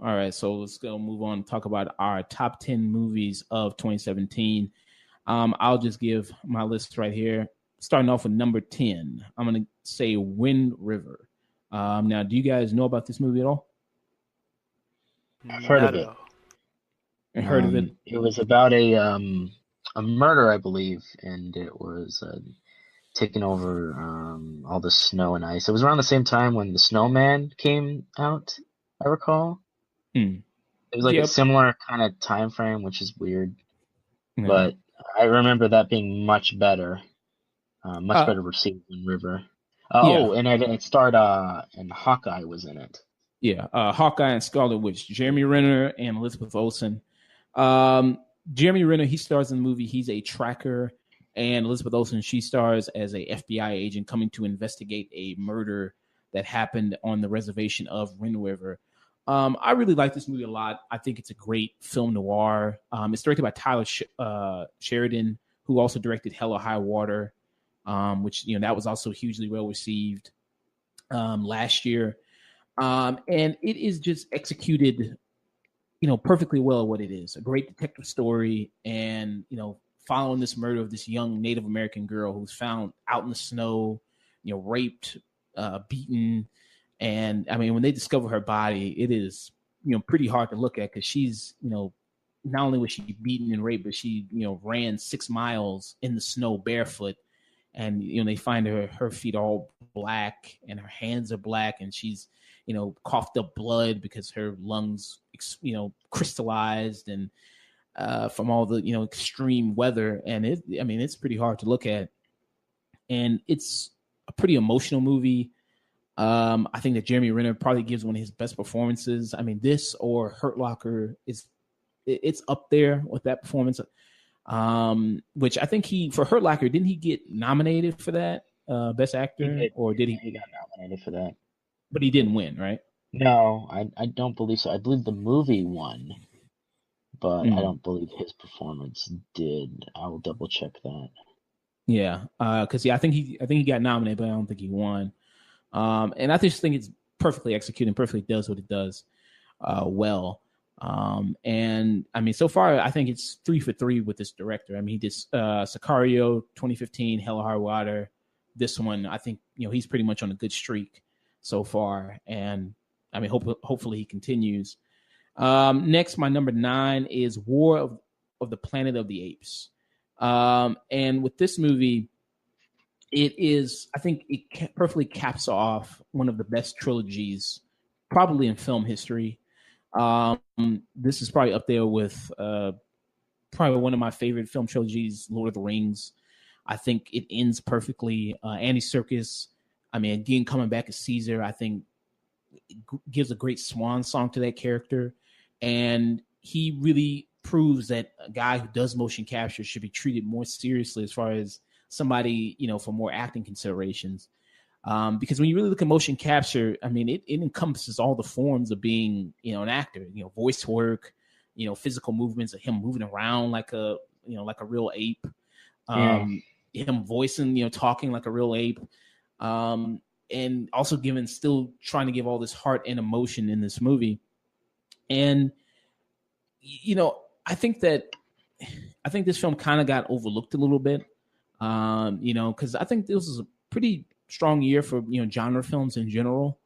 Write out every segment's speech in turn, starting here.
All right, so let's go move on and talk about our top 10 movies of 2017. I'll just give my list right here. Starting off with number 10, I'm going to say Wind River. Now, do you guys know about this movie at all? I've heard of it. Heard of it? It was about a murder, I believe, and it was taking over all the snow and ice. It was around the same time when The Snowman came out, I recall. Mm. It was like a similar kind of time frame, which is weird. Yeah. But I remember that being much better received than River. Oh, and it starred and Hawkeye was in it. Yeah, Hawkeye and Scarlet Witch, Jeremy Renner and Elizabeth Olsen. Jeremy Renner, he stars in the movie. He's a tracker, and Elizabeth Olsen, she stars as a FBI agent coming to investigate a murder that happened on the reservation of Wind River. I really like this movie a lot. I think it's a great film noir. It's directed by Tyler Sheridan, who also directed Hell or High Water, which, that was also hugely well received last year. And it is just executed, perfectly well at what it is. A great detective story, and, following this murder of this young Native American girl who's found out in the snow, raped, beaten. And I mean, when they discover her body, it is, pretty hard to look at, because she's, not only was she beaten and raped, but she, ran 6 miles in the snow barefoot. And, they find her feet all black and her hands are black, and she's, coughed up blood because her lungs, crystallized and from all the, extreme weather. And it's pretty hard to look at. And it's a pretty emotional movie. I think that Jeremy Renner probably gives one of his best performances. I mean, this or Hurt Locker it's up there with that performance. Which I think for Hurt Locker, didn't he get nominated for that best actor, or did he? He got nominated for that, but he didn't win, right? No, I don't believe so. I believe the movie won, but I don't believe his performance did. I will double check that. Yeah, because I think he got nominated, but I don't think he won. And I just think it's perfectly executed and perfectly does what it does well. And I mean, so far, I think it's 3 for 3 with this director. I mean, he did Sicario 2015, Hell or High Water. This one, I think, he's pretty much on a good streak so far. And I mean, hopefully he continues. Next, my number 9 is War of the Planet of the Apes. And with this movie, I think it perfectly caps off one of the best trilogies probably in film history. This is probably up there with probably one of my favorite film trilogies, Lord of the Rings. I think it ends perfectly. Andy Serkis, I mean, again, coming back as Caesar, I think gives a great swan song to that character. And he really proves that a guy who does motion capture should be treated more seriously as far as somebody, for more acting considerations. Because when you really look at motion capture, I mean, it encompasses all the forms of being, an actor, voice work, physical movements of him moving around like a real ape, him voicing, talking like a real ape, and also still trying to give all this heart and emotion in this movie. And, I think this film kind of got overlooked a little bit, because I think this was a pretty strong year for, genre films in general.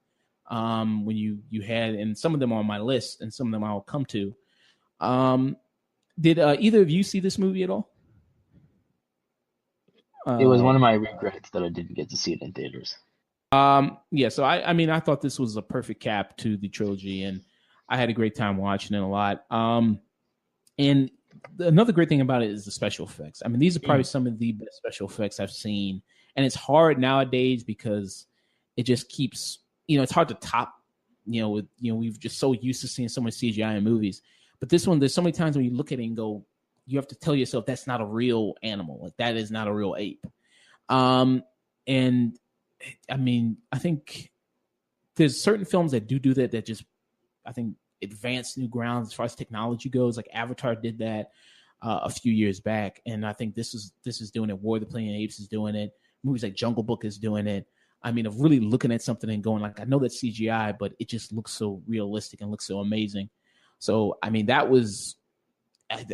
When you had, and some of them are on my list and some of them I'll come to. Did either of you see this movie at all? It was one of my regrets that I didn't get to see it in theaters. Yeah, so I mean, I thought this was a perfect cap to the trilogy, and I had a great time watching it a lot. And another great thing about it is the special effects. I mean, these are probably some of the best special effects I've seen. And it's hard nowadays because it just keeps, it's hard to top, we've just so used to seeing so much CGI in movies. But this one, there's so many times when you look at it and go, you have to tell yourself that's not a real animal. Like, that is not a real ape. And I mean, I think there's certain films that do that just, I think, advance new grounds as far as technology goes. Like Avatar did that a few years back, and I think this is doing it. War of the Planet of the Apes is doing it. Movies like Jungle Book is doing it. I mean, of really looking at something and going like, I know that's CGI, but it just looks so realistic and looks so amazing. So, I mean, I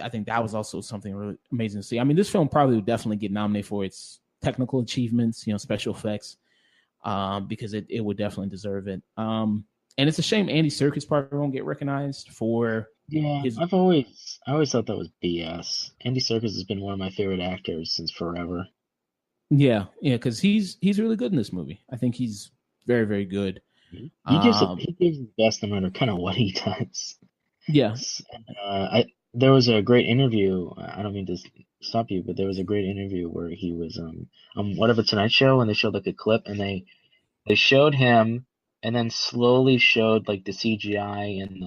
think that was also something really amazing to see. I mean, this film probably would definitely get nominated for its technical achievements, special effects, because it would definitely deserve it. And it's a shame Andy Serkis probably won't get recognized for his. I always thought that was BS. Andy Serkis has been one of my favorite actors since forever. Yeah, because he's really good in this movie. I think he's very, very good. He gives his best no matter kind of what he does. Yeah. There was a great interview. I don't mean to stop you, but there was a great interview where he was on whatever Tonight Show, and they showed like a clip, and they showed him, and then slowly showed like the CGI and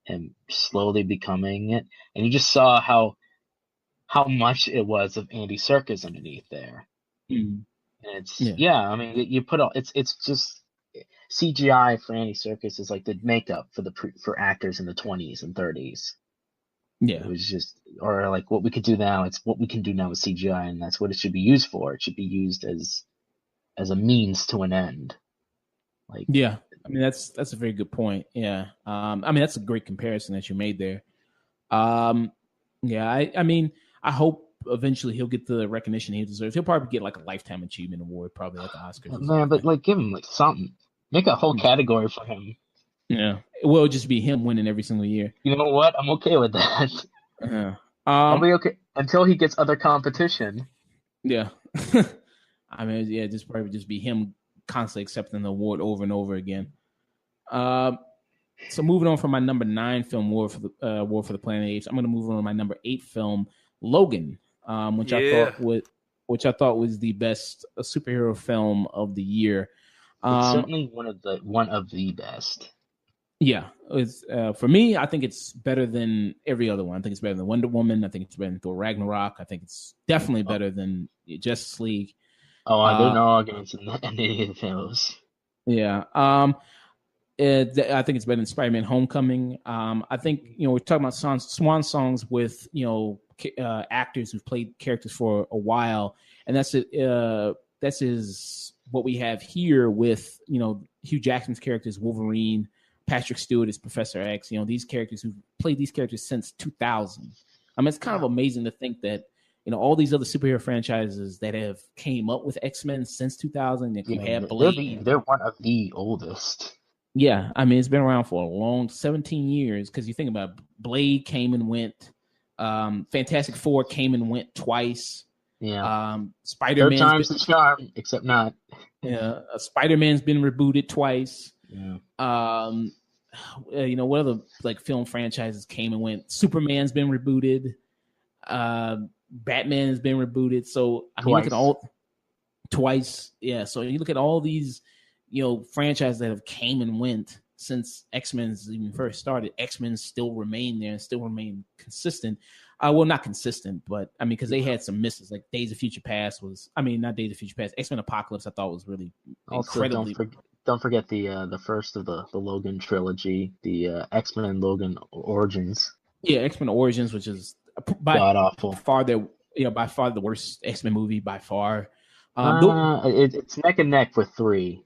him slowly becoming it, and you just saw how much it was of Andy Serkis underneath there. Mm. And it's I mean, you put all it's just CGI for Andy Serkis is like the makeup for actors in the 20s and 30s. Yeah, it was just, or like what we could do now. It's what we can do now with CGI, and that's what it should be used for. It should be used as a means to an end. Like, yeah, I mean that's a very good point. Yeah, I mean that's a great comparison that you made there. Yeah, I mean I hope eventually he'll get the recognition he deserves. He'll probably get like a lifetime achievement award, probably at the Oscars. Man, but like give him like something. Make a whole category for him. Yeah, it will just be him winning every single year. You know what? I'm okay with that. Yeah. I'll be okay until he gets other competition. Yeah. I mean, yeah, just probably just be him constantly accepting the award over and over again. So moving on from my number 9 film, War for the Planet of the Apes, I'm going to move on to my number 8 film, Logan, which I thought was the best superhero film of the year. It's certainly one of the best. Yeah, it's for me. I think it's better than every other one. I think it's better than Wonder Woman. I think it's better than Thor Ragnarok. I think it's definitely better than Justice League. There are no arguments in any of those. Yeah. I think it's better than Spider-Man: Homecoming. I think we're talking about swan songs with actors who've played characters for a while, and that's it. That is what we have here with Hugh Jackman's characters, Wolverine. Patrick Stewart is Professor X. These characters who've played these characters since 2000. I mean, it's kind of amazing to think that all these other superhero franchises that have came up with X-Men since 2000. That have Blade. They're one of the oldest. Yeah, I mean, it's been around for a long 17 years. Because you think about it, Blade came and went. Fantastic Four came and went twice. Yeah. Spider-Man. Third time's the charm, except not. Yeah, Spider-Man's been rebooted twice. Yeah. What other film franchises came and went? Superman's been rebooted. Batman has been rebooted. So I mean, look at all twice. Yeah. So you look at all these, franchises that have came and went since X-Men's even first started. X-Men still remain there and still remain consistent. Well, not consistent, but I mean, because they had some misses. Like Days of Future Past not Days of Future Past. X-Men Apocalypse, I thought was really incredibly. Don't forget the first of the Logan trilogy, the X-Men Logan Origins. Yeah, X-Men Origins, which is by god-awful. By far the worst X-Men movie by far. It's neck and neck with 3.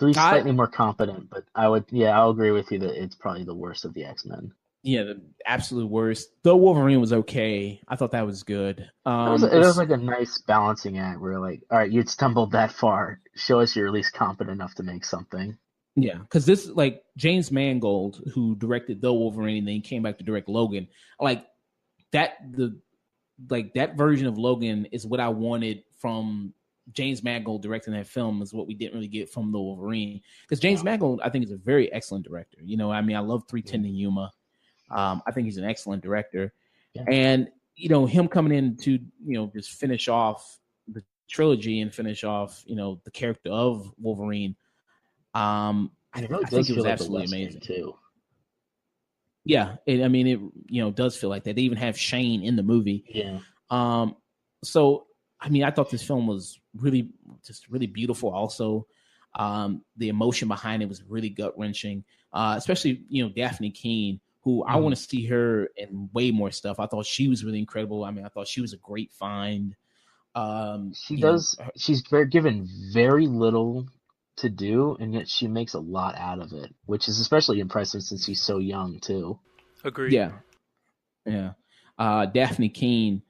3's slightly more competent, but I'll agree with you that it's probably the worst of the X-Men. Yeah, the absolute worst. Though Wolverine was okay. I thought that was good. It was like a nice balancing act where like, all right, you'd stumbled that far. Show us you're at least competent enough to make something. Yeah, because this James Mangold, who directed The Wolverine, and then he came back to direct Logan. That version of Logan is what I wanted from James Mangold directing that film. Is what we didn't really get from The Wolverine. Because James Mangold, I think, is a very excellent director. I mean, I love 3:10 to Yuma. I think he's an excellent director, and him coming in to just finish off the trilogy and finish off the character of Wolverine. I think it was absolutely amazing too. Yeah, it does feel like that. They even have Shane in the movie. Yeah. So I mean, I thought this film was really beautiful. Also, the emotion behind it was really gut wrenching. Especially Daphne Keane, who I want to see her in way more stuff. I thought she was really incredible. I mean, I thought she was a great find. She's given very little to do, and yet she makes a lot out of it, which is especially impressive since she's so young too. Agreed. Yeah. Daphne Keane,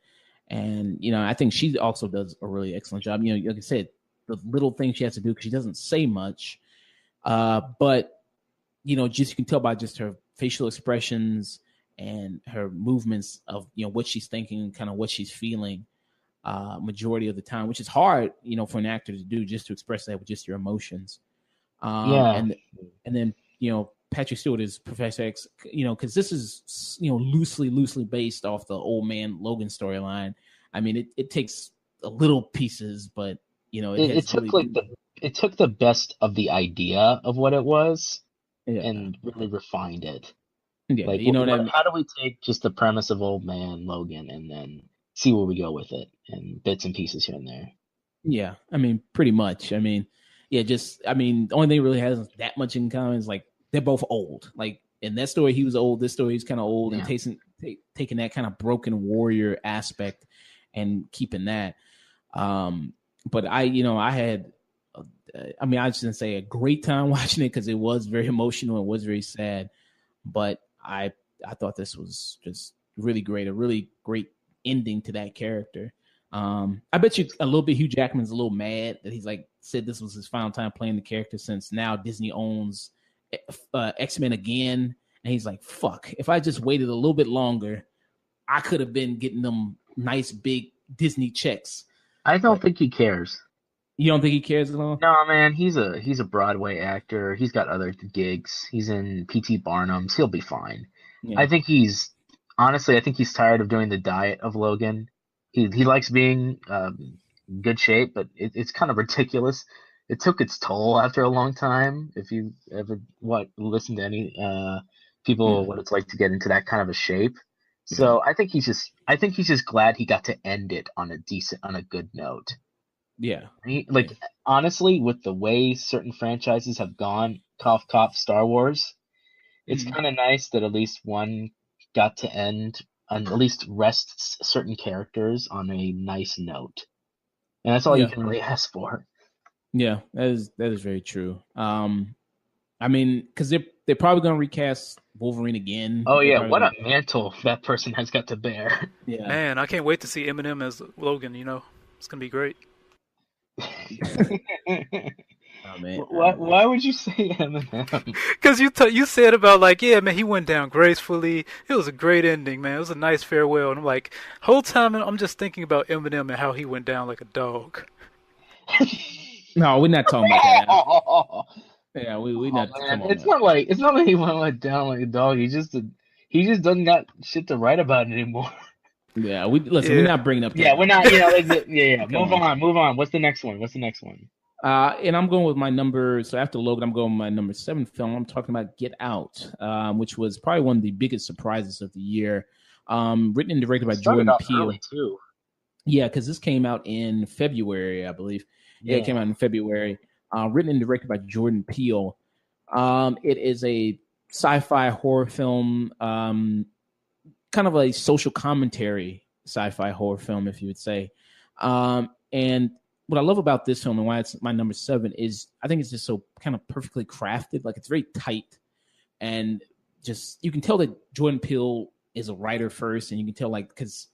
and I think she also does a really excellent job. Like I said, the little things she has to do because she doesn't say much, but just you can tell by just her facial expressions and her movements of what she's thinking, kind of what she's feeling. Majority of the time, which is hard, for an actor to do, just to express that with just your emotions. And then Patrick Stewart is Professor X, because this is loosely based off the Old Man Logan storyline. I mean, it takes a little pieces, but it took the best of the idea of what it was and really refined it. Yeah, like, how do we take just the premise of Old Man Logan and then see where we go with it, and bits and pieces here and there. Yeah, I mean, pretty much. I mean, the only thing really has that much in common is like they're both old. Like in that story, he was old. This story, he's kind of old, and taking that kind of broken warrior aspect and keeping that. But I had, I shouldn't say a great time watching it because it was very emotional. It was very sad, but I thought this was just really great. A really great ending to that character. I bet you a little bit Hugh Jackman's a little mad that he's said this was his final time playing the character since now Disney owns X-Men again, and he's like, fuck, if I just waited a little bit longer, I could have been getting them nice big Disney checks. I don't think he cares. You don't think he cares at all? No, man, he's a Broadway actor. He's got other gigs. He's in P.T. Barnum's. He'll be fine. Yeah. I think he's tired of doing the diet of Logan. He likes being in good shape, but it's kind of ridiculous. It took its toll after a long time. If you ever listen to any people, what it's like to get into that kind of a shape. So I think he's just glad he got to end it on a good note. Yeah. Honestly, with the way certain franchises have gone, cough, Star Wars, it's kind of nice that at least one got to end and at least rests certain characters on a nice note. And that's all you can really ask for. Yeah, that is very true. Because they're probably going to recast Wolverine again. Oh yeah, what a mantle that person has got to bear. Yeah, man, I can't wait to see Eminem as Logan. It's gonna be great. Oh, man. Why would you say Eminem? Because you said about he went down gracefully. It was a great ending, man. It was a nice farewell. And I'm like, whole time I'm just thinking about Eminem and how he went down like a dog. No, we're not talking about that. Yeah, we not. It's not like he went down like a dog. He just doesn't got shit to write about anymore. Yeah, we're not bringing up. Yeah, we're not. Move on. What's the next one? And I'm going with my number. So after Logan, I'm going with my number 7 film. I'm talking about Get Out, which was probably one of the biggest surprises of the year. Written and directed by Jordan Peele. Too. Yeah, because this came out in February, I believe. Yeah, it came out in February. Written and directed by Jordan Peele. It is a sci-fi horror film, kind of a social commentary sci-fi horror film, if you would say. And what I love about this film and why it's my number 7 is I think it's just so kind of perfectly crafted. Like, it's very tight, and just you can tell that Jordan Peele is a writer first, and you can tell because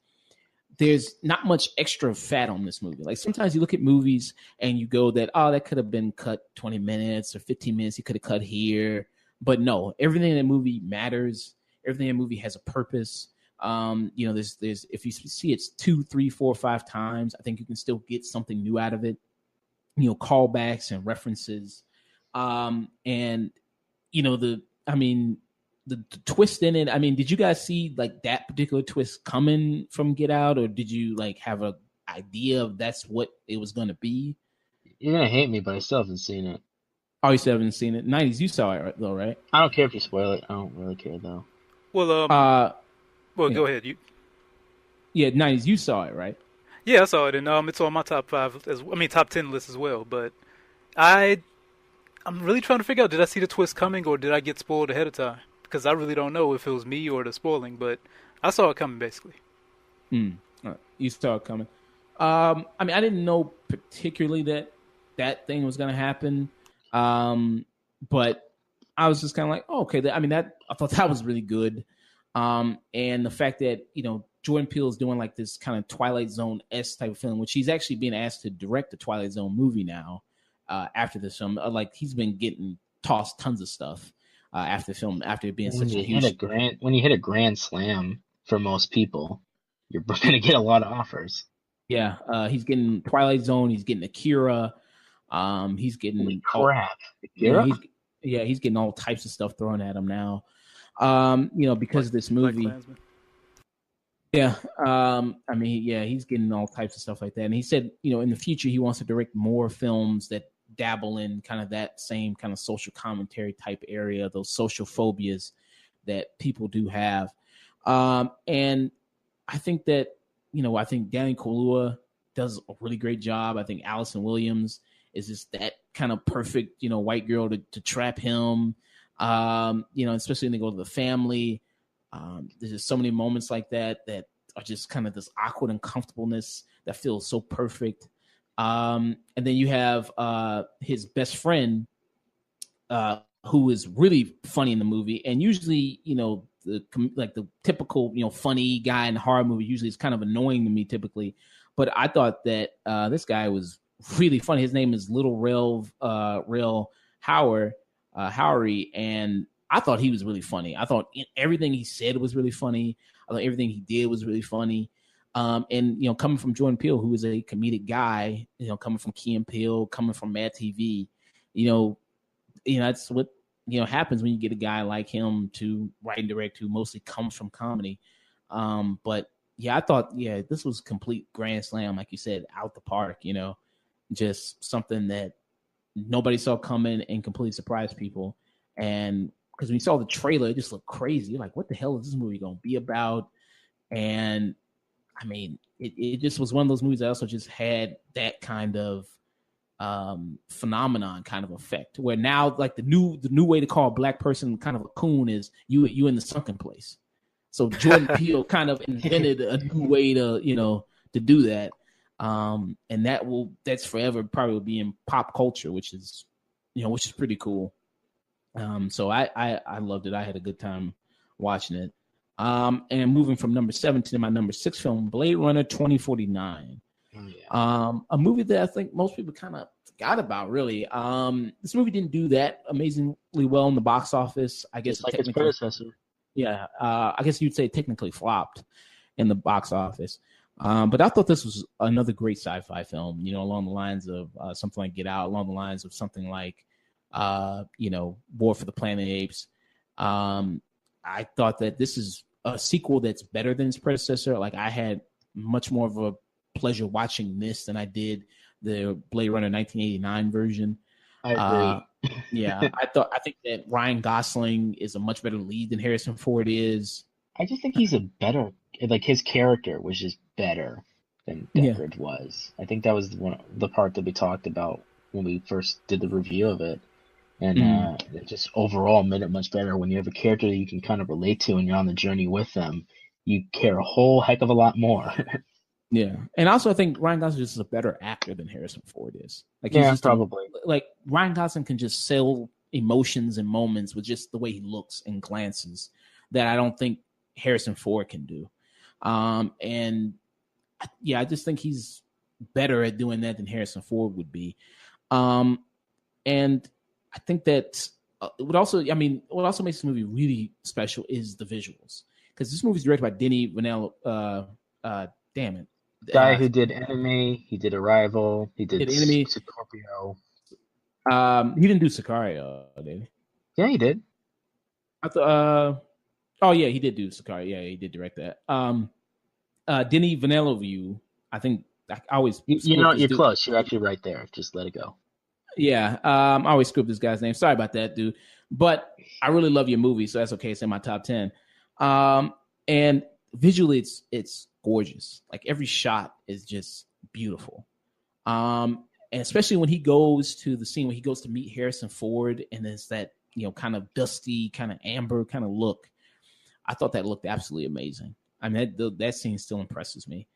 there's not much extra fat on this movie. Like, sometimes you look at movies and you go that could have been cut 20 minutes or 15 minutes. You could have cut here, but no, everything in the movie matters. Everything in the movie has a purpose. There's if you see it's 2, 3, 4, 5 times, I think you can still get something new out of it. Callbacks and references. The twist in it. I mean, did you guys see that particular twist coming from Get Out, or did you have an idea of that's what it was going to be? You're gonna hate me, but I still haven't seen it. Oh, you still haven't seen it? 90s, you saw it though, right? I don't care if you spoil it. I don't really care though. Well, go ahead. You. Yeah, 90s, you saw it, right? Yeah, I saw it, and it's on my top five. Top 10 list as well. But I I'm really trying to figure out, did I see the twist coming or did I get spoiled ahead of time? Because I really don't know if it was me or the spoiling, but I saw it coming basically. You saw it coming. I didn't know particularly that thing was going to happen, but I was just kind of like, oh, okay. That I thought that was really good, and the fact that Jordan Peele is doing like this kind of Twilight Zone-esque type of film, which he's actually being asked to direct the Twilight Zone movie now. After this film, like he's been getting tossed tons of stuff after the film, after it being When such a you huge. when you hit a grand slam for most people, you're going to get a lot of offers. Yeah, he's getting Twilight Zone. He's getting Akira. He's getting Holy crap! Akira? He's getting all types of stuff thrown at him now. Because of this movie. Yeah, he's getting all types of stuff like that. And he said, in the future, he wants to direct more films that dabble in kind of that same kind of social commentary type area, those social phobias that people do have. And I think that, I think Danny Kaluuya does a really great job. I think Allison Williams is just that kind of perfect, white girl to trap him, especially when they go to the family. There's just so many moments like that are just kind of this awkward uncomfortableness that feels so perfect. And then you have his best friend, who is really funny in the movie. And usually, the typical, funny guy in a horror movie usually is kind of annoying to me typically. But I thought that this guy was really funny. His name is Little Rel Howery, and I thought he was really funny. I thought everything he said was really funny. I thought everything he did was really funny. And coming from Jordan Peele, who is a comedic guy, coming from Key and Peele, coming from Mad TV, that's what happens when you get a guy like him to write and direct who mostly comes from comedy. But yeah, I thought this was complete grand slam, like you said, out the park. Just something that nobody saw coming and completely surprised people. And because when you saw the trailer, it just looked crazy. You're like, what the hell is this movie going to be about? And it just was one of those movies that also just had that kind of phenomenon kind of effect, where now like the new way to call a black person kind of a coon is you in the sunken place. So Jordan Peele kind of invented a new way to do that. And that's forever probably will be in pop culture, which is pretty cool. So I loved it. I had a good time watching it. And moving from number 7 to my number 6 film, Blade Runner 2049. Oh, yeah. A movie that I think most people kind of forgot about, really. This movie didn't do that amazingly well in the box office. I guess it's like its predecessor. Yeah, I guess you'd say technically flopped in the box office. But I thought this was another great sci-fi film, along the lines of something like Get Out, along the lines of something like, War for the Planet of the Apes. I thought that this is a sequel that's better than its predecessor. Like, I had much more of a pleasure watching this than I did the Blade Runner 1989 version. I agree. I think that Ryan Gosling is a much better lead than Harrison Ford is. I just think he's a better, like his character was just better than Deckard was. I think that was the part that we talked about when we first did the review of it. And it just overall made it much better when you have a character that you can kind of relate to and you're on the journey with them. You care a whole heck of a lot more. Yeah. And also I think Ryan Gosling is a better actor than Harrison Ford is. Like, yeah, probably. Like Ryan Gosling can just sell emotions and moments with just the way he looks and glances that I don't think Harrison Ford can do. And yeah, I just think he's better at doing that than Harrison Ford would be. And I think that what also makes this movie really special is the visuals, because this movie is directed by Denis Villeneuve. Damn it, guy who did Enemy, he did Arrival, he did Enemy, Scorpio. He didn't do Sicario, did he? Yeah, he did. I thought. Oh yeah, he did do Sicario. Yeah, he did direct that. Denis Villeneuve. I think I always. You're close. You're actually right there. Just let it go. Yeah, I always screw up this guy's name. Sorry about that, dude. But I really love your movie, so that's okay. It's in my top 10. And visually it's gorgeous. Like every shot is just beautiful. And especially when he goes to the scene when he goes to meet Harrison Ford, and it's that, kind of dusty, kind of amber kind of look. I thought that looked absolutely amazing. I mean, that scene still impresses me.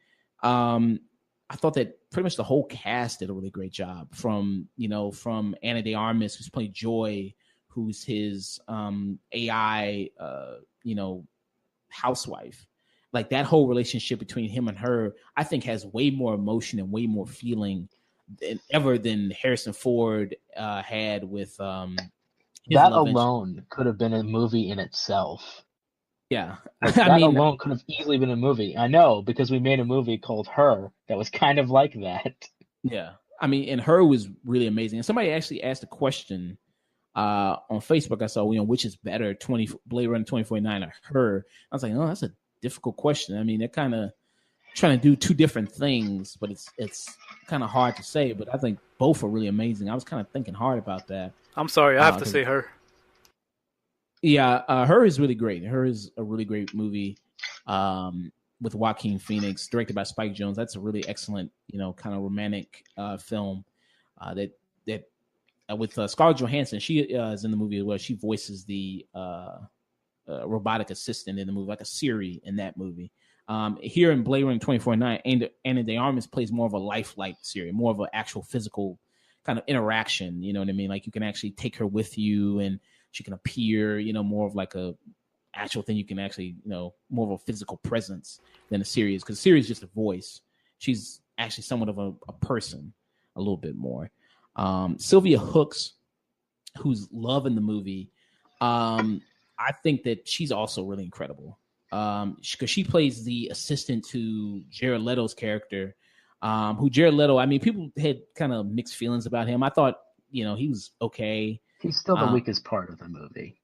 I thought that pretty much the whole cast did a really great job. From Ana de Armas, who's playing Joy, who's his AI, housewife. Like that whole relationship between him and her, I think has way more emotion and way more feeling than Harrison Ford had with that alone could have been a movie in itself. Yeah. Like, that alone could have easily been a movie. I know, because we made a movie called Her that was kind of like that. Yeah. I mean, and Her was really amazing. And somebody actually asked a question on Facebook. I saw, which is better, Blade Runner 2049 or Her? I was like, oh, that's a difficult question. I mean, they're kind of trying to do two different things, but it's kind of hard to say. But I think both are really amazing. I was kind of thinking hard about that. I'm sorry, I have to say Her. Yeah, Her is really great. Her is a really great movie with Joaquin Phoenix, directed by Spike Jonze. That's a really excellent, kind of romantic film that with Scarlett Johansson. She is in the movie as well. She voices the robotic assistant in the movie, like a Siri in that movie. Here in Blade Runner 2049, Ana de Armas plays more of a lifelike Siri, more of an actual physical kind of interaction. You know what I mean? Like you can actually take her with you, and she can appear, more of like a actual thing. You can actually, more of a physical presence than a Siri is, because Siri is just a voice. She's actually somewhat of a person, a little bit more. Sylvia Hooks, who's Love in the movie, I think that she's also really incredible. Because she plays the assistant to Jared Leto's character, who Jared Leto, I mean, people had kind of mixed feelings about him. I thought, he was okay. He's still the weakest part of the movie.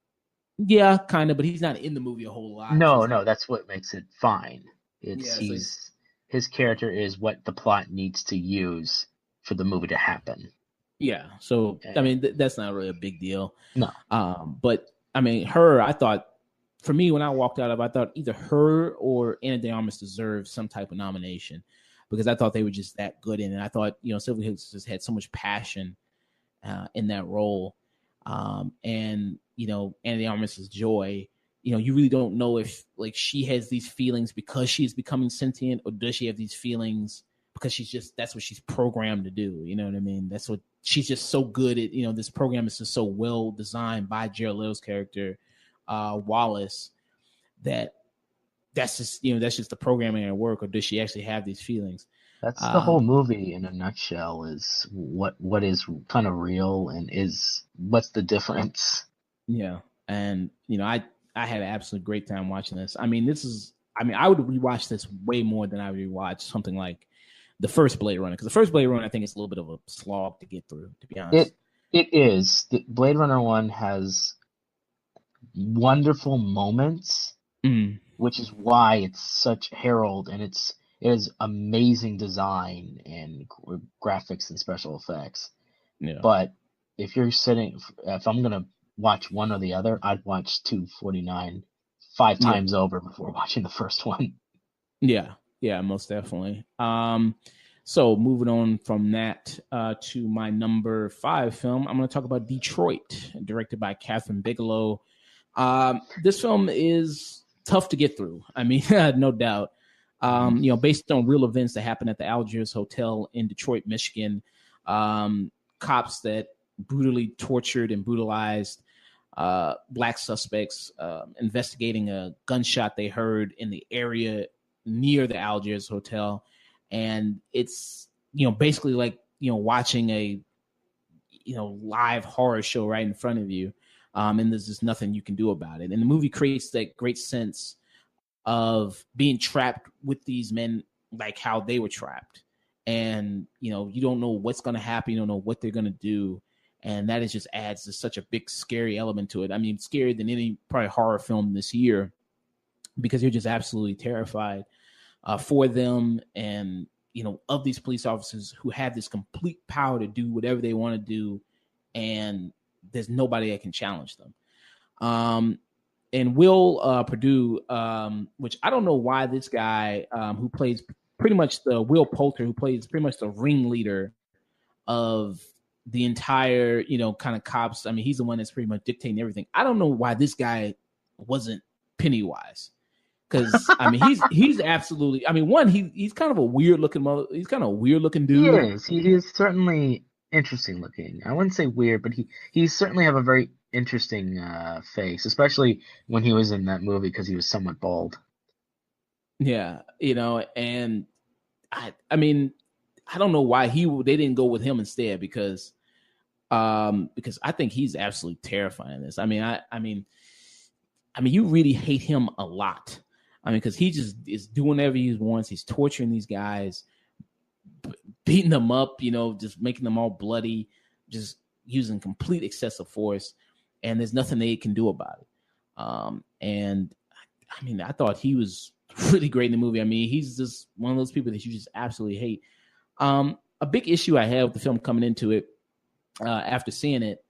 Yeah, kind of, but he's not in the movie a whole lot. No, that's what makes it fine. His character is what the plot needs to use for the movie to happen. Yeah, so I mean, that's not really a big deal. No. But I mean, Her, I thought, for me, when I walked out of, I thought either Her or Ana de Armas deserved some type of nomination, because I thought they were just that good in it. I thought, Sylvia Hooks just had so much passion in that role. And Ana de Armas' Joy, you really don't know if like she has these feelings because she's becoming sentient, or does she have these feelings because that's what she's programmed to do. You know what I mean? That's what she's just so good at. This program is just so well designed by Jared Leto's character, Wallace, that's just the programming at work, or does she actually have these feelings? That's the whole movie in a nutshell, is what is kind of real and what's the difference. Yeah. And, I had an absolute great time watching this. I mean, I would rewatch this way more than I would rewatch something like the first Blade Runner, because the first Blade Runner, I think, is a little bit of a slog to get through, to be honest. It is. The Blade Runner 1 has wonderful moments, which is why it's such herald, and it is amazing design and graphics and special effects. Yeah. But if I'm gonna watch one or the other, I'd watch 249 5 times over before watching the first one. Yeah, most definitely. So moving on from that to my number 5 film, I'm going to talk about Detroit, directed by Catherine Bigelow. This film is tough to get through. I mean, no doubt. Based on real events that happened at the Algiers Hotel in Detroit, Michigan, cops that brutally tortured and brutalized black suspects, investigating a gunshot they heard in the area near the Algiers Hotel. And it's, basically like, watching a, live horror show right in front of you. And there's just nothing you can do about it. And the movie creates that great sense of being trapped with these men, like how they were trapped. And, you don't know what's going to happen. You don't know what they're going to do. And that just adds to such a big, scary element to it. I mean, scarier than any probably horror film this year, because you're just absolutely terrified for them. And, of these police officers who have this complete power to do whatever they want to do. And there's nobody that can challenge them. and Will Perdue, which I don't know why this guy who plays pretty much the Will Poulter, who plays pretty much the ringleader of the entire, kind of cops. I mean, he's the one that's pretty much dictating everything. I don't know why this guy wasn't Pennywise, because I mean, he's absolutely. I mean, one, he's kind of a weird looking He's kind of a weird looking dude. He is certainly interesting looking. I wouldn't say weird, but he certainly have a very interesting face, especially when he was in that movie because he was somewhat bald. Yeah, and I mean, I don't know why they didn't go with him instead, because I think he's absolutely terrifying in this. I mean, you really hate him a lot. I mean, because he just is doing whatever he wants. He's torturing these guys, beating them up, just making them all bloody, just using complete excessive force, and there's nothing they can do about it. And I mean, I thought he was really great in the movie. I mean, he's just one of those people that you just absolutely hate. A big issue I had with the film coming into it, after seeing it,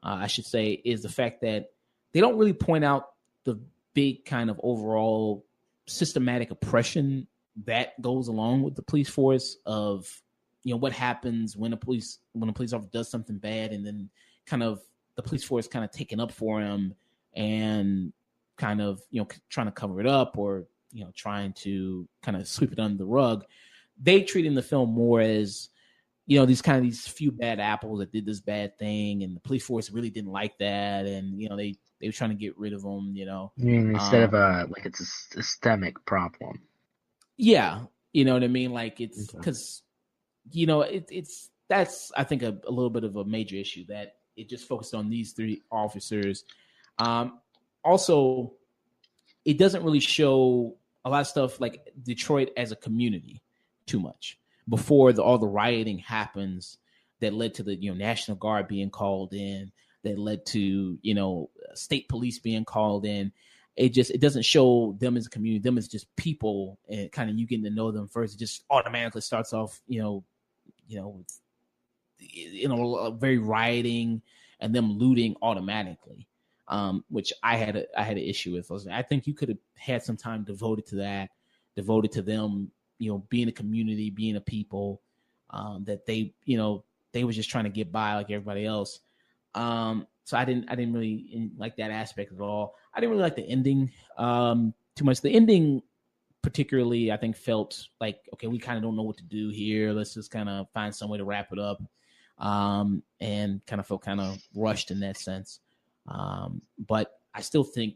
I should say, is the fact that they don't really point out the big kind of overall systematic oppression that goes along with the police force of, what happens when a police officer does something bad, and then kind of the police force kind of taking up for him and kind of, trying to cover it up, or, trying to kind of sweep it under the rug. They treating the film more as, these few bad apples that did this bad thing, and the police force really didn't like that, and they were trying to get rid of them. Instead of like it's a systemic problem. Yeah, you know what I mean. Like it's because that's I think a little bit of a major issue that it just focused on these three officers. Also, it doesn't really show a lot of stuff like Detroit as a community too much before all the rioting happens that led to the National Guard being called in, that led to state police being called in. It doesn't show them as a community, them as just people, and kind of you getting to know them first. It just automatically starts off very rioting and them looting automatically, which I had an issue with. I think you could have had some time devoted to that, devoted to them, being a community, being a people, that they were just trying to get by like everybody else. So I didn't really like that aspect at all. I didn't really like the ending too much. The ending particularly, I think, felt like, okay, we kind of don't know what to do here. Let's just kind of find some way to wrap it up, and kind of felt kind of rushed in that sense. But I still think,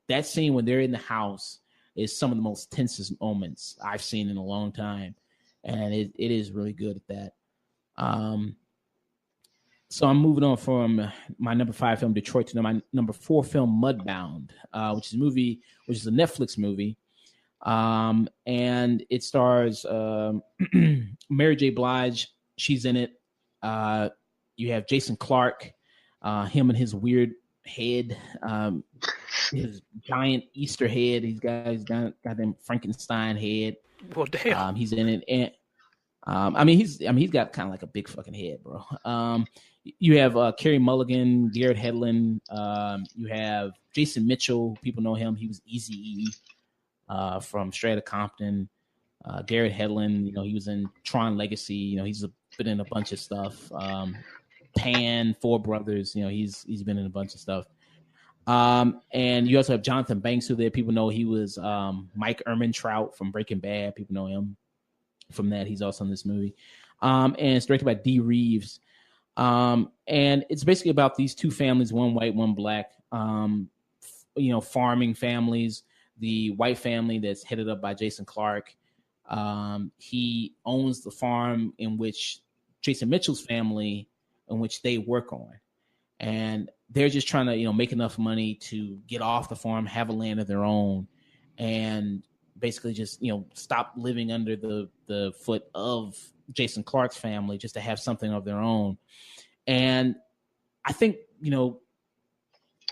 that scene when they're in the house is some of the most tensest moments I've seen in a long time. And it is really good at that. So I'm moving on from my number 5 film, Detroit, to my number 4 film, Mudbound, which is a Netflix movie. And it stars Mary J. Blige. She's in it. You have Jason Clarke, him and his weird head, his giant Easter head. He's got them Frankenstein head. Well, damn. He's in it, and he's got kind of like a big fucking head, bro. You have Carey Mulligan, Garrett Hedlund. You have Jason Mitchell. People know him. He was Eazy-E from Straight Outta Compton. Garrett Hedlund, he was in Tron Legacy. He's been in a bunch of stuff. Pan, Four Brothers. He's been in a bunch of stuff. And you also have Jonathan Banks, who there people know he was Mike Ehrmantraut from Breaking Bad. People know him from that. He's also in this movie. And it's directed by Dee Reeves. And it's basically about these two families, one white, one black, farming families. The white family that's headed up by Jason Clarke. He owns the farm in which Jason Mitchell's family, in which they work on. And they're just trying to, make enough money to get off the farm, have a land of their own, and basically just, stop living under the foot of Jason Clarke's family, just to have something of their own. And I think,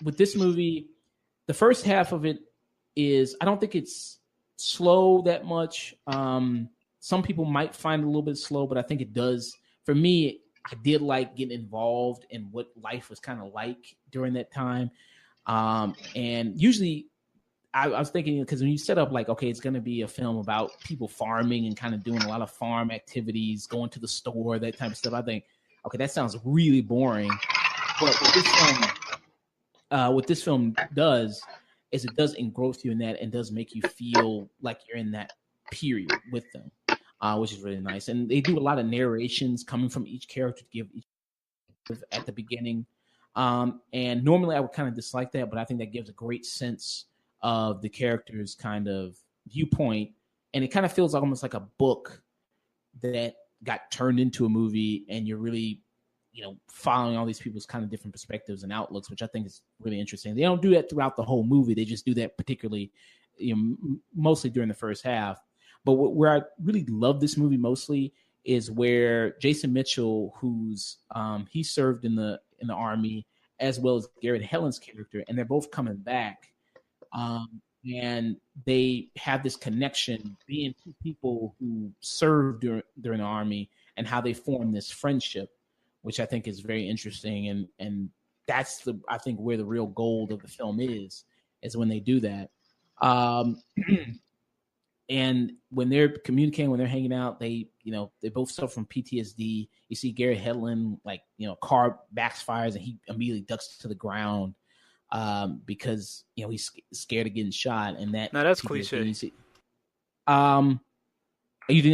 with this movie, the first half of it is, I don't think it's slow that much. Some people might find it a little bit slow, but I think it does. For me, I did like getting involved in what life was kind of like during that time. And usually I was thinking, because when you set up like, okay, it's going to be a film about people farming and kind of doing a lot of farm activities, going to the store, that type of stuff, I think, okay, that sounds really boring. But what this film does is it does engross you in that and does make you feel like you're in that period with them, which is really nice. And they do a lot of narrations coming from each character to give each at the beginning. And normally I would kind of dislike that, but I think that gives a great sense of the character's kind of viewpoint. And it kind of feels almost like a book that got turned into a movie, and you're really, following all these people's kind of different perspectives and outlooks, which I think is really interesting. They don't do that throughout the whole movie. They just do that particularly, mostly during the first half. But where I really love this movie mostly is where Jason Mitchell, who's he served in the army, as well as Garrett Hedlund's character, and they're both coming back. And they have this connection, being two people who served during the army, and how they form this friendship, which I think is very interesting. And that's I think where the real gold of the film is when they do that. And when they're communicating, when they're hanging out, they both suffer from PTSD. You see Garrett Hedlund, car backfires and he immediately ducks to the ground because he's scared of getting shot. And that now that's cliche. You think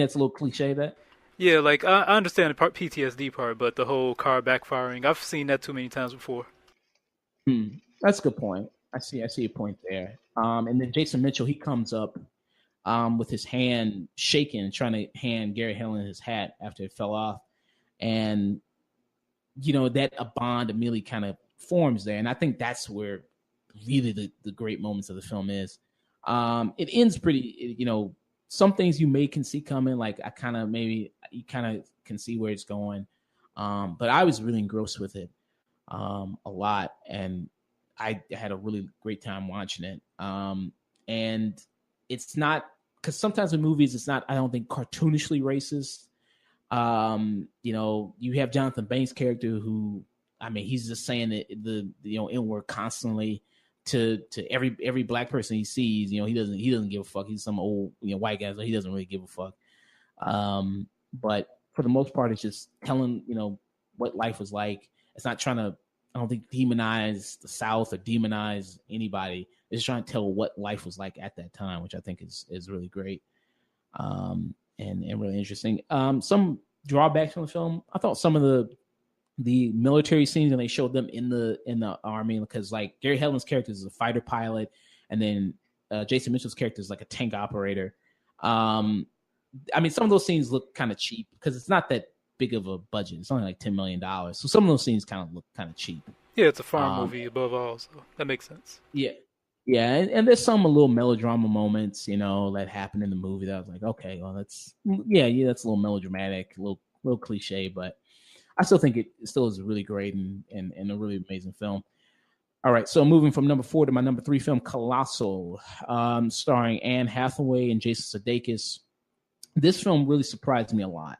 that's a little cliche? That yeah, like I understand the PTSD part, but the whole car backfiring, I've seen that too many times before. That's a good point. I see a point there. And then Jason Mitchell, he comes up with his hand shaking, trying to hand Gary Hedlund his hat after it fell off. And, that a bond immediately kind of forms there. And I think that's where really the great moments of the film is. It ends pretty, some things you can see coming, like you kind of can see where it's going. But I was really engrossed with it a lot. And I had a really great time watching it. And it's not, because sometimes in movies it's not, I don't think, cartoonishly racist. You have Jonathan Banks' character who, he's just saying that the N-word constantly to every black person he sees. He doesn't give a fuck. He's some old white guy, so he doesn't really give a fuck. But for the most part, it's just telling what life was like. It's not trying to, I don't think, demonize the South or demonize anybody. It's trying to tell what life was like at that time, which I think is really great and really interesting. Some drawbacks from the film, I thought some of the military scenes, and they showed them in the army, because like Gary Hedlund's character is a fighter pilot, and then Jason Mitchell's character is like a tank operator. Some of those scenes look kind of cheap because it's not that big of a budget. It's only like $10 million. So some of those scenes kind of look kind of cheap. Yeah, it's a farm movie above all, so that makes sense. Yeah. Yeah, and there's some little melodrama moments, that happen in the movie that I was like, okay, well, that's a little melodramatic, a little cliche, but I still think it still is really great and a really amazing film. All right, so moving from number 4 to my number 3 film, Colossal, starring Anne Hathaway and Jason Sudeikis. This film really surprised me a lot.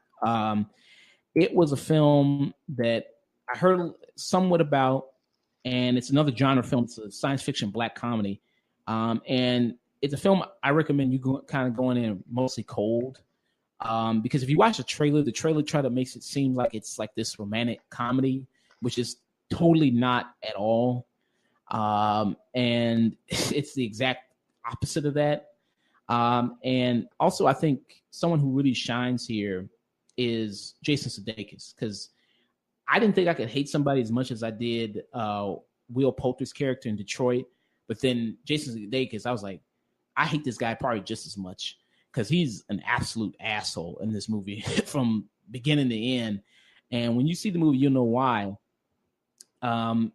It was a film that I heard somewhat about, and it's another genre film. It's a science fiction black comedy. And it's a film I recommend you going in mostly cold. Because if you watch the trailer try to makes it seem like it's like this romantic comedy, which is totally not at all. And it's the exact opposite of that. And also I think someone who really shines here is Jason Sudeikis, because I didn't think I could hate somebody as much as I did Will Poulter's character in Detroit. But then Jason Sudeikis, I was like, I hate this guy probably just as much, because he's an absolute asshole in this movie from beginning to end. And when you see the movie, you'll know why.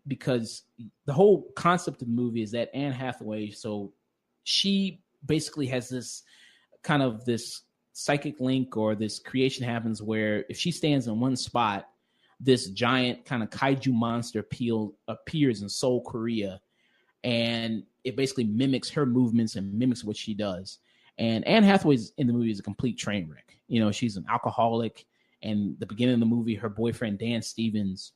Because the whole concept of the movie is that Anne Hathaway, so she basically has this kind of this psychic link, or this creation happens where if she stands in one spot, this giant kind of kaiju monster appears in Seoul, Korea, and it basically mimics her movements and mimics what she does. And Anne Hathaway's in the movie is a complete train wreck. She's an alcoholic, and the beginning of the movie, her boyfriend Dan Stevens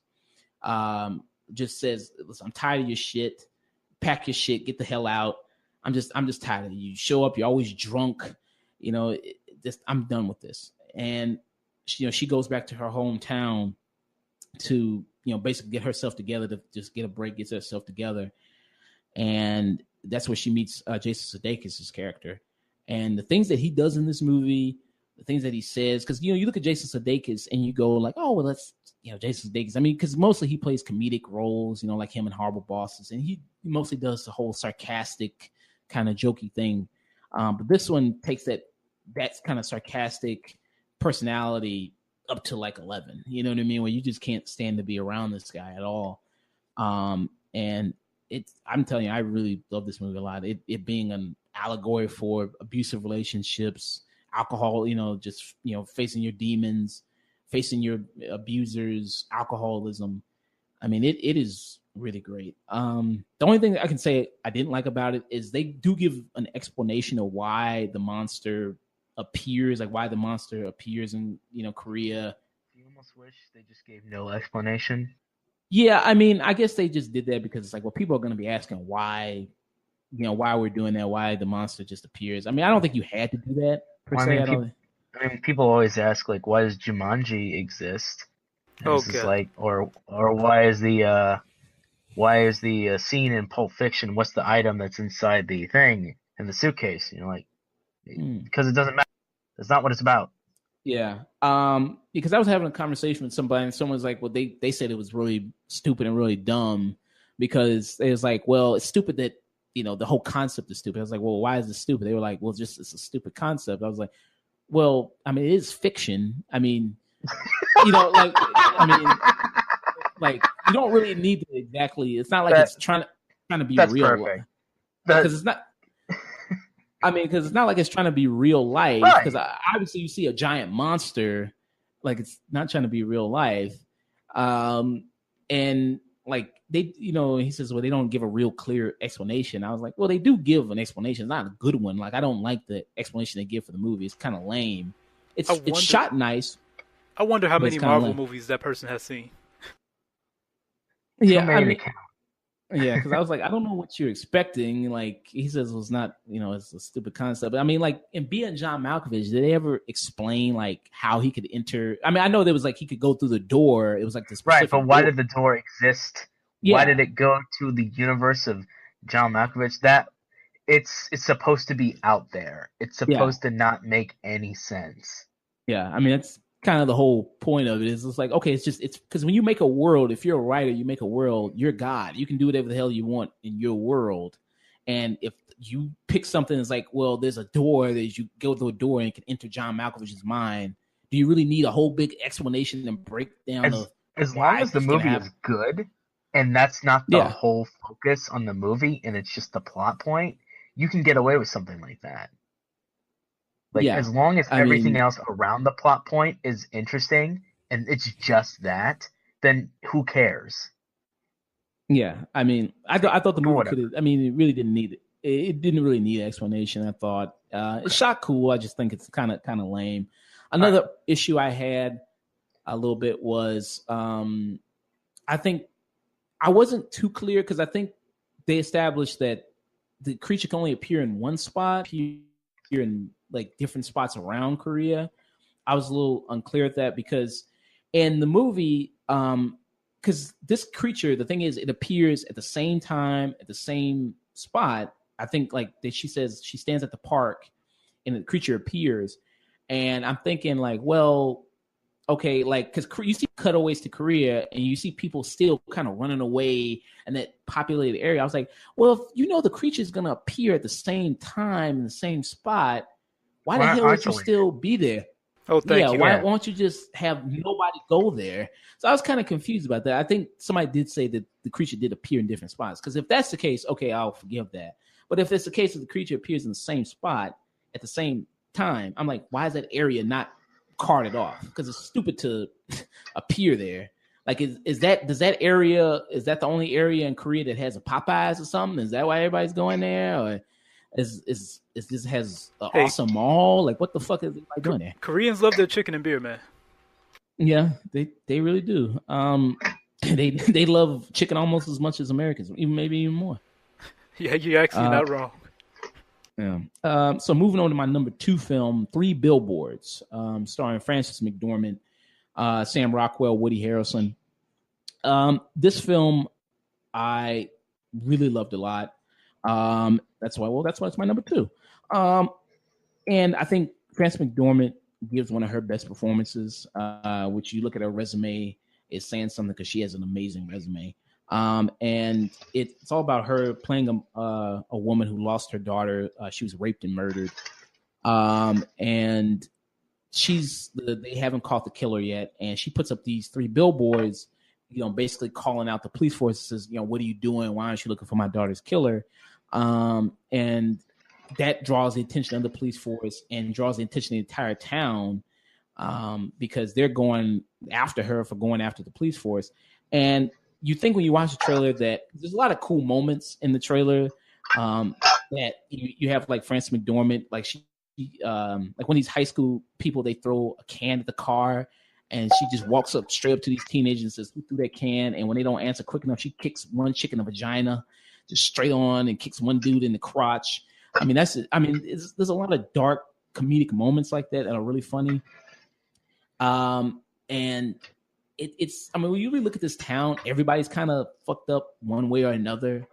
just says, "Listen, I'm tired of your shit. pack your shit, get the hell out. I'm just tired of you. Show up, you're always drunk. I'm done with this. And she goes back to her hometown to basically get herself together, to just get a break, get herself together. And that's where she meets Jason Sudeikis' character. And the things that he does in this movie, the things that he says, because you look at Jason Sudeikis and you go like, oh well, that's Jason Sudeikis. I mean, because mostly he plays comedic roles, like him in Horrible Bosses, and he mostly does the whole sarcastic kind of jokey thing. But this one takes that kind of sarcastic personality up to like 11. You know what I mean? Where you just can't stand to be around this guy at all. And I'm telling you, I really love this movie a lot. It being an allegory for abusive relationships, alcohol, just facing your demons, facing your abusers, alcoholism. I mean, it is really great. The only thing that I can say I didn't like about it is they do give an explanation of why the monster appears, like why the monster appears in Korea. You almost wish they just gave no explanation. Yeah, I mean, I guess they just did that because it's like, well, people are going to be asking why, why we're doing that, why the monster just appears. I mean, I don't think you had to do that per se. I mean, people always ask like, why does Jumanji exist? And this is like, or why is the scene in Pulp Fiction? What's the item that's inside the thing in the suitcase? Because it doesn't matter. That's not what it's about. Yeah. Because I was having a conversation with somebody, and someone's like, well, they said it was really stupid and really dumb because it was like, well, it's stupid that, the whole concept is stupid. I was like, well, why is this stupid? They were like, well, it's a stupid concept. I was like, well, I mean, it is fiction. I mean, you don't really need to exactly. It's not like it's trying to be real. Perfect. Because it's not. I mean, because it's not like it's trying to be real life. Because obviously you see a giant monster, like it's not trying to be real life. And like he says, well, they don't give a real clear explanation. I was like, well, they do give an explanation. It's not a good one. Like I don't like the explanation they give for the movie. It's kind of lame. It's shot nice. I wonder how many Marvel movies that person has seen. Yeah, I mean, yeah, because I was like, I don't know what you're expecting. Like he says, it was not, it's a stupid concept. But I mean, like in being John Malkovich, did they ever explain like how he could enter? I mean, I know there was like he could go through the door. It was like this right, but why did the door exist? Yeah. Why did it go to the universe of John Malkovich? That it's supposed to be out there. It's supposed to not make any sense. Yeah, I mean, it's kind of the whole point of it is it's like, okay, it's because when you make a world, if you're a writer, you make a world, you're God. You can do whatever the hell you want in your world. And if you pick something that's like, well, there's a door that you go through a door and you can enter John Malkovich's mind. Do you really need a whole big explanation and breakdown as long as the movie is good and that's not the whole focus on the movie and it's just the plot point, you can get away with something like that. Like, as long as everything else around the plot point is interesting and it's just that, then who cares? Yeah, I mean, I thought the movie could have, I mean, it really didn't need it. It didn't really need an explanation, I thought. It shot cool. I just think it's kind of lame. Another issue I had a little bit was I think I wasn't too clear because I think they established that the creature can only appear in one spot, appear in like different spots around Korea. I was a little unclear at that because in the movie, because this creature, the thing is, it appears at the same time, at the same spot. I think like that she says she stands at the park and the creature appears. And I'm thinking like, well, okay, like, because you see cutaways to Korea and you see people still kind of running away in that populated area. I was like, well, if you know the creature is going to appear at the same time in the same spot, why the hell would you still be there? Oh, thank you. Why won't you just have nobody go there? So I was kind of confused about that. I think somebody did say that the creature did appear in different spots. Because if that's the case, okay, I'll forgive that. But if it's the case that the creature appears in the same spot at the same time, I'm like, why is that area not carted off? Because it's stupid to appear there. Like, is that the only area in Korea that has a Popeyes or something? Is that why everybody's going there? Or is this has an awesome mall? Like, what the fuck is everybody doing there? Koreans love their chicken and beer, man. Yeah, they really do. They love chicken almost as much as Americans, maybe even more. Yeah, you're actually not wrong. Yeah. So moving on to my number 2 film, Three Billboards, starring Frances McDormand, Sam Rockwell, Woody Harrelson. This film I really loved a lot. That's why it's my number 2. And I think Frances McDormand gives one of her best performances, which you look at her resume is saying something because she has an amazing resume. And it's all about her playing a woman who lost her daughter. She was raped and murdered. And they haven't caught the killer yet. And she puts up these 3 billboards, basically calling out the police force. Says, what are you doing? Why aren't you looking for my daughter's killer? And that draws the attention of the police force and draws the attention of the entire town, because they're going after her for going after the police force. And you think when you watch the trailer that there's a lot of cool moments in the trailer, that you have like Frances McDormand, like like when these high school people, they throw a can at the car and she just walks up straight up to these teenagers and says, who threw that can? And when they don't answer quick enough, she kicks one chick in the vagina just straight on and kicks one dude in the crotch. I mean, there's a lot of dark comedic moments like that are really funny. And it's when you really look at this town, everybody's kind of fucked up one way or another.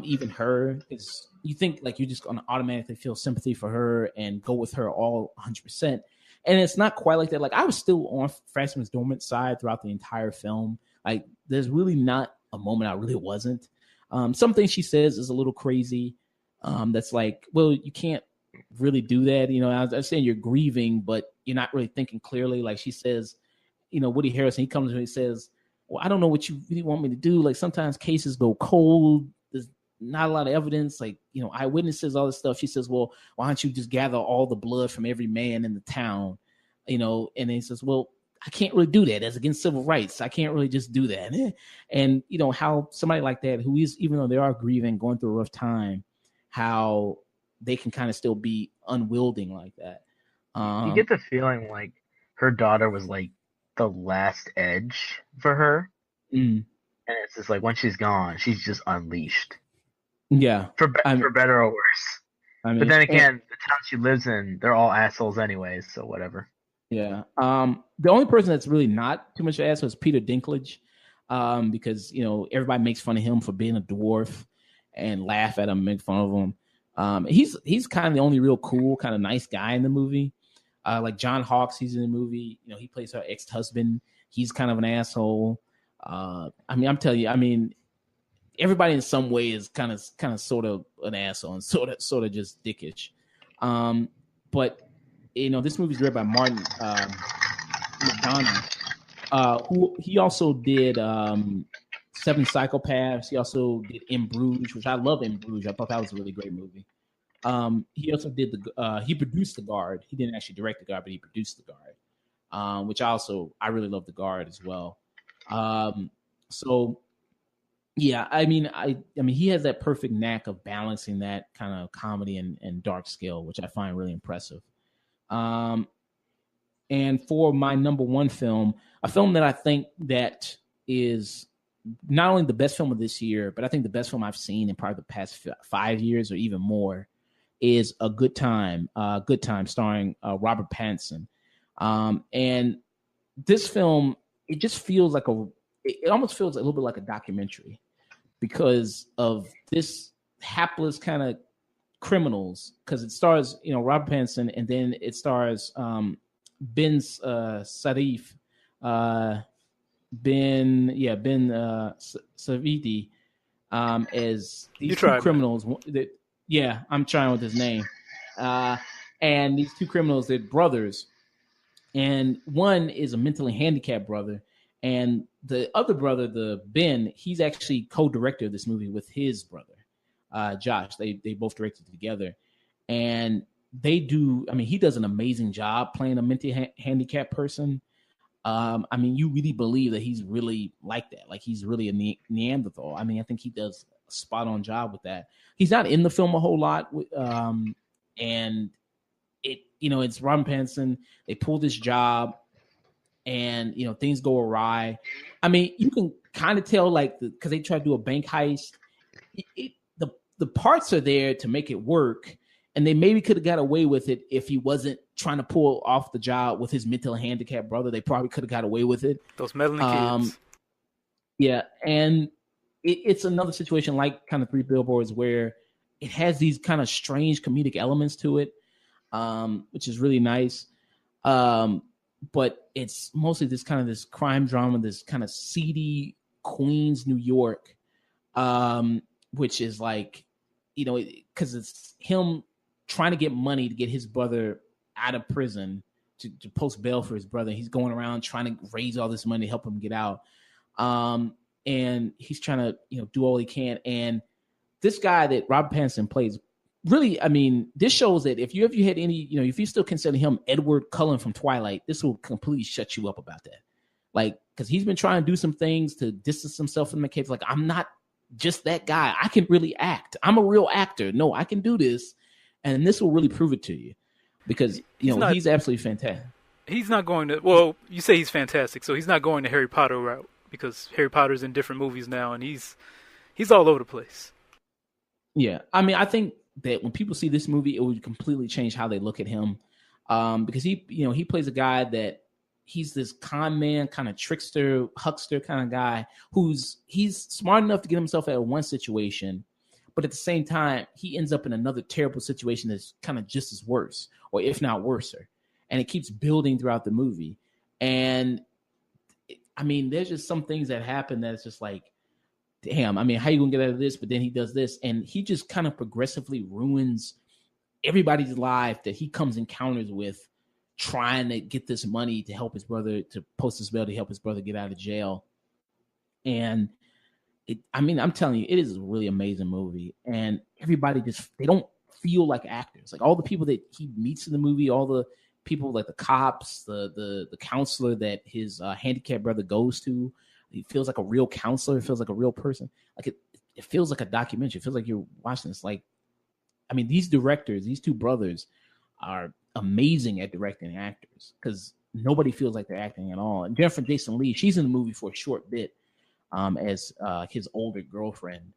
Even her, is you think like you're just going to automatically feel sympathy for her and go with her all 100%. And it's not quite like that. Like, I was still on Frances McDormand's side throughout the entire film. Like, there's really not a moment I really wasn't. Something she says is a little crazy. That's like, well, you can't really do that. I was saying you're grieving, but you're not really thinking clearly. Like she says, Woody Harrelson, he comes to me and says, well, I don't know what you really want me to do. Like, sometimes cases go cold. There's not a lot of evidence, like, eyewitnesses, all this stuff. She says, well, why don't you just gather all the blood from every man in the town? And then he says, well, I can't really do that. That's against civil rights. I can't really just do that. And how somebody like that, who is, even though they are grieving, going through a rough time, how they can kind of still be unwielding like that. You get the feeling like her daughter was like the last edge for her. And it's just like, when she's gone, she's just unleashed. Yeah. For better or worse. But then again, the town she lives in, they're all assholes anyways, so whatever. Yeah. The only person that's really not too much of an asshole is Peter Dinklage, because, everybody makes fun of him for being a dwarf and laugh at him, make fun of him. He's kind of the only real cool, kind of nice guy in the movie. Like John Hawkes, he's in the movie. He plays her ex-husband. He's kind of an asshole. I'm telling you, everybody in some way is kind of sort of an asshole and sort of just dickish. But this movie is directed by Martin McDonagh, who he also did Seven Psychopaths. He also did In Bruges, which I love. In Bruges, I thought that was a really great movie. He also did he produced The Guard. He didn't actually direct The Guard, but he produced The Guard, which I really love The Guard as well. So yeah, he has that perfect knack of balancing that kind of comedy and dark skill, which I find really impressive. And for my number 1 film, a film that I think that is not only the best film of this year, but I think the best film I've seen in probably the past 5 years or even more, is A Good Time. Good Time, starring Robert Pattinson. And this film, it just feels like it almost feels a little bit like a documentary, because of this hapless kind of criminals. Because it stars, Robert Pattinson, and then it stars Ben Sarif, Ben Saviti, as these two criminals. I'm trying with his name. And these two criminals, they're brothers. And one is a mentally handicapped brother. And the other brother, the Ben, he's actually co-director of this movie with his brother, Josh. They both directed together. And they do, he does an amazing job playing a mentally handicapped person. You really believe that he's really like that. Like, he's really a Neanderthal. I think he does a spot on job with that. He's not in the film a whole lot. And it's Robert Pattinson. They pull this job and, things go awry. You can kind of tell, like, because they try to do a bank heist. the parts are there to make it work, and they maybe could have got away with it if he wasn't trying to pull off the job with his mental handicapped brother. They probably could have got away with it. Those meddling kids. Yeah, and it's another situation like kind of Three Billboards where it has these kind of strange comedic elements to it, which is really nice. But it's mostly this kind of this crime drama, this kind of seedy Queens, New York, which is like, you know, because it's him trying to get money to get his brother out of prison to post bail for his brother. He's going around trying to raise all this money to help him get out. And he's trying to, you know, do all he can. And this guy that Robert Pattinson plays, really, I mean, this shows that if you had any, you know, if you still consider him Edward Cullen from Twilight, this will completely shut you up about that. Like, because he's been trying to do some things to distance himself from the kids. Like, I'm not just that guy. I can really act. I'm a real actor. No, I can do this. And this will really prove it to you because, you know, he's absolutely fantastic. He's not going to, well, you say he's fantastic, so he's not going the Harry Potter route because Harry Potter's in different movies now and he's all over the place. Yeah. I mean, I think that when people see this movie, it would completely change how they look at him. Because he plays a guy that he's this con man, kind of trickster, huckster kind of guy he's smart enough to get himself out of one situation, but at the same time, he ends up in another terrible situation that's kind of just as worse, or if not worser. And it keeps building throughout the movie. And I mean, there's just some things that happen that it's just like, damn, I mean, how you gonna get out of this? But then he does this, and he just kind of progressively ruins everybody's life that he comes encounters with, trying to get this money to help his brother, to post his bail to help his brother get out of jail. And I'm telling you, it is a really amazing movie. And everybody they don't feel like actors. Like all the people that he meets in the movie, all the people like the cops, the counselor that his handicapped brother goes to, he feels like a real counselor. It feels like a real person. Like it feels like a documentary. It feels like you're watching this. Like, I mean, these directors, these two brothers are amazing at directing actors because nobody feels like they're acting at all. And Jennifer Jason Leigh, she's in the movie for a short bit as his older girlfriend.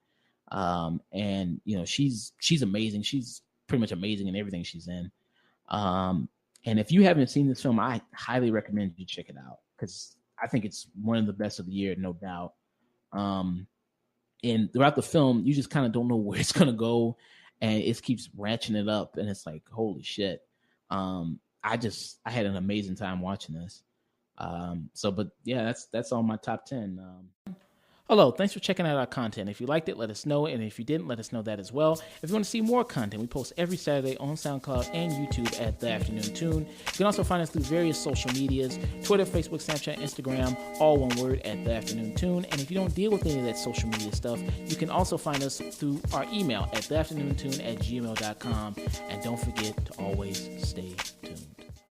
And, you know, she's amazing. She's pretty much amazing in everything she's in. And if you haven't seen this film, I highly recommend you check it out because I think it's one of the best of the year, no doubt. And throughout the film, you just kind of don't know where it's going to go. And it keeps ratcheting it up. And it's like, holy shit. I had an amazing time watching this. But yeah, that's all my top 10. Hello, thanks for checking out our content. If you liked it, let us know. And if you didn't, let us know that as well. If you want to see more content, we post every Saturday on SoundCloud and YouTube at The Afternoon Tune. You can also find us through various social medias, Twitter, Facebook, Snapchat, Instagram, all one word at The Afternoon Tune. And if you don't deal with any of that social media stuff, you can also find us through our email at theafternoontune@gmail.com. And don't forget to always stay